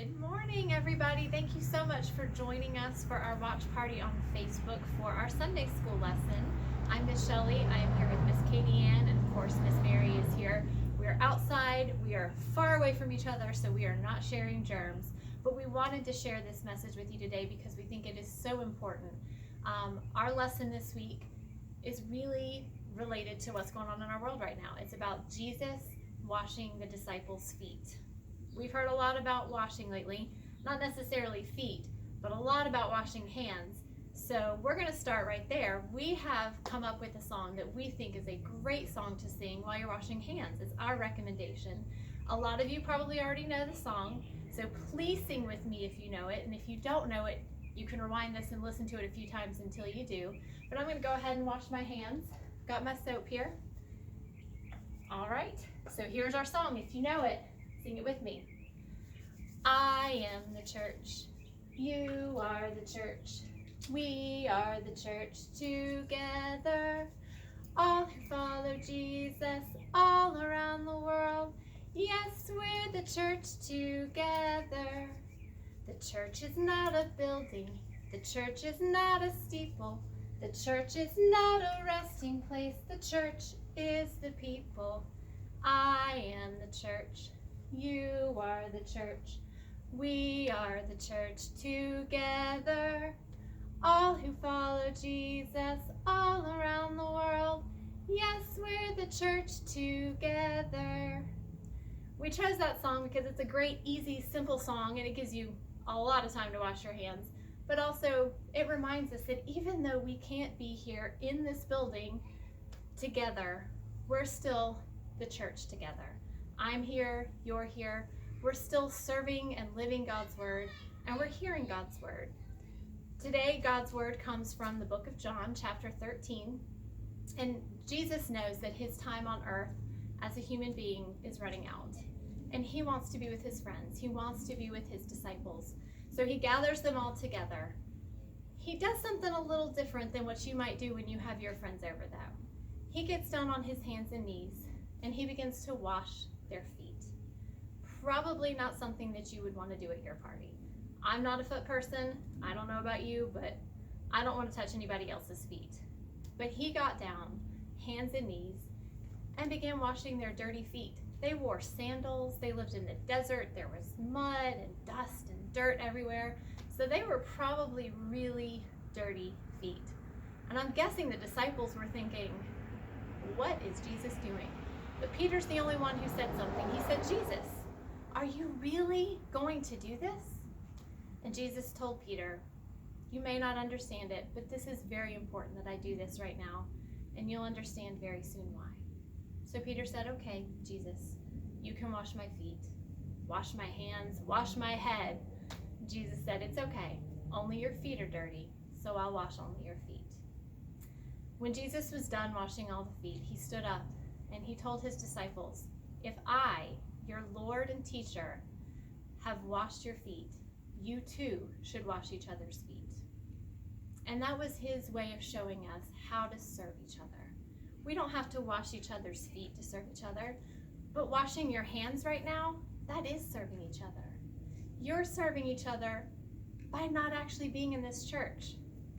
Good morning, everybody. Thank you so much for joining us for our watch party on Facebook for our Sunday school lesson. I'm Miss Shelley. I am here with Miss Katie Ann, and of course, Miss Mary is here. We are outside. We are far away from each other, so we are not sharing germs. But we wanted to share this message with you today because we think it is so important. Our lesson this week is really related to what's going on in our world right now. It's about Jesus washing the disciples' feet. We've heard a lot about washing lately, not necessarily feet, but a lot about washing hands. So we're going to start right there. We have come up with a song that we think is a great song to sing while you're washing hands. It's our recommendation. A lot of you probably already know the song, so please sing with me if you know it. And if you don't know it, you can rewind this and listen to it a few times until you do. But I'm going to go ahead and wash my hands. Got my soap here. All right, so here's our song. If you know it, sing it with me. I am the church. You are the church. We are the church together. All who follow Jesus all around the world. Yes, we're the church together. The church is not a building. The church is not a steeple. The church is not a resting place. The church is the people. I am the church. You are the church. We are the church together. All who follow Jesus all around the world. Yes, we're the church together. We chose that song because it's a great, easy, simple song, and it gives you a lot of time to wash your hands. But also, it reminds us that even though we can't be here in this building together, we're still the church together. I'm here, you're here. We're still serving and living God's word, and we're hearing God's word. Today, God's word comes from the book of John, chapter 13. And Jesus knows that his time on earth as a human being is running out. And he wants to be with his friends. He wants to be with his disciples. So he gathers them all together. He does something a little different than what you might do when you have your friends over, though. He gets down on his hands and knees, and he begins to wash their feet. Probably not something that you would want to do at your party. I'm not a foot person. I don't know about you, but I don't want to touch anybody else's feet. But he got down, hands and knees, and began washing their dirty feet. They wore sandals. They lived in the desert. There was mud and dust and dirt everywhere. So they were probably really dirty feet. And I'm guessing the disciples were thinking, what is Jesus doing? But Peter's the only one who said something. He said, Jesus, are you really going to do this? And Jesus told Peter, you may not understand it, but this is very important that I do this right now, and you'll understand very soon why. So Peter said, okay, Jesus, you can wash my feet, wash my hands, wash my head. Jesus said, it's okay, only your feet are dirty, so I'll wash only your feet. When Jesus was done washing all the feet, he stood up and he told his disciples, if I, your Lord and teacher, have washed your feet, you too should wash each other's feet. And that was his way of showing us how to serve each other. We don't have to wash each other's feet to serve each other, but washing your hands right now, that is serving each other. You're serving each other by not actually being in this church.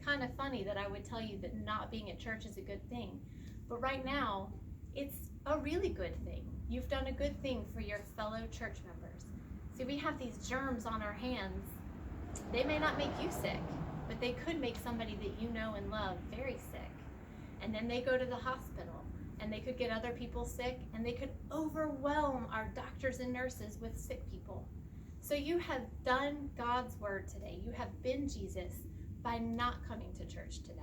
Kind of funny that I would tell you that not being at church is a good thing, but right now, it's a really good thing. You've done a good thing for your fellow church members. See, we have these germs on our hands. They may not make you sick, but they could make somebody that you know and love very sick. And then they go to the hospital, and they could get other people sick, and they could overwhelm our doctors and nurses with sick people. So you have done God's word today. You have been Jesus by not coming to church today.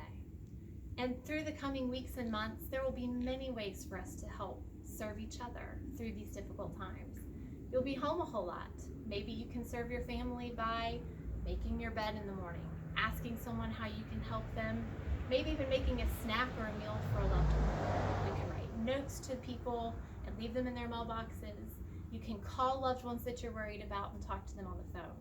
And through the coming weeks and months, there will be many ways for us to help serve each other through these difficult times. You'll be home a whole lot. Maybe you can serve your family by making your bed in the morning, asking someone how you can help them, maybe even making a snack or a meal for a loved one. You can write notes to people and leave them in their mailboxes. You can call loved ones that you're worried about and talk to them on the phone.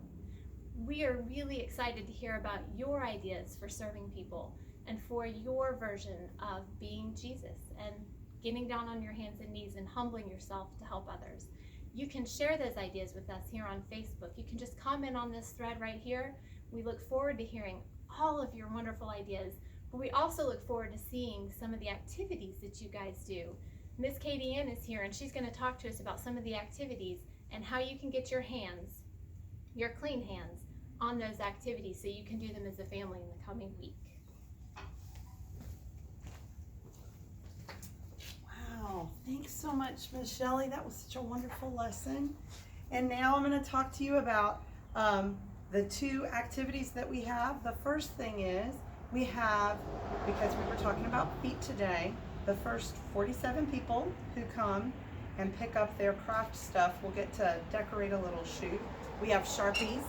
We are really excited to hear about your ideas for serving people and for your version of being Jesus and getting down on your hands and knees and humbling yourself to help others. you can share those ideas with us here on Facebook. You can just comment on this thread right here. We look forward to hearing all of your wonderful ideas, but we also look forward to seeing some of the activities that you guys do. Miss Katie Ann is here, and she's going to talk to us about some of the activities and how you can get your hands, your clean hands, on those activities so you can do them as a family in the coming week. Wow, thanks so much, Miss Shelley. That was such a wonderful lesson. And now I'm going to talk to you about the two activities that we have. The first thing is we have, because we were talking about feet today, the first 47 people who come and pick up their craft stuff will get to decorate a little shoe. We have Sharpies,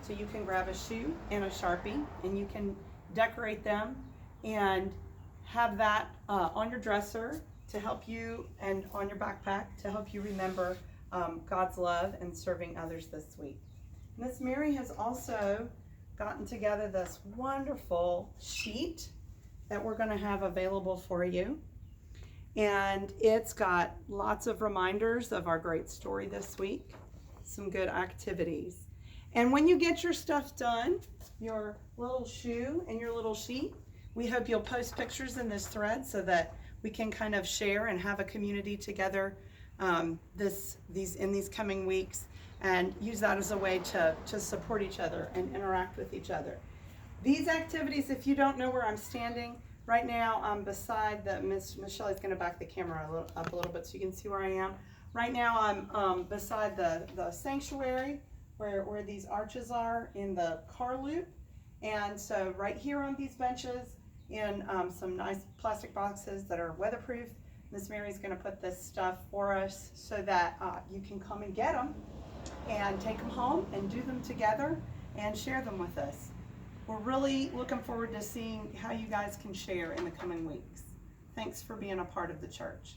so you can grab a shoe and a Sharpie and you can decorate them and have that on your dresser to help you, and on your backpack to help you remember God's love and serving others this week. Miss Mary has also gotten together this wonderful sheet that we're going to have available for you. And it's got lots of reminders of our great story this week, some good activities. And when you get your stuff done, your little shoe and your little sheet, we hope you'll post pictures in this thread so that we can kind of share and have a community together in these coming weeks, and use that as a way to support each other and interact with each other. These activities, if you don't know where I'm standing, right now I'm beside Miss Shelley's going to back the camera up a little bit so you can see where I am. Right now I'm beside the sanctuary where these arches are in the car loop. And so right here on these benches in some nice plastic boxes that are weatherproof, Miss Mary's going to put this stuff for us so that you can come and get them and take them home and do them together and share them with us. We're really looking forward to seeing how you guys can share in the coming weeks. Thanks for being a part of the church.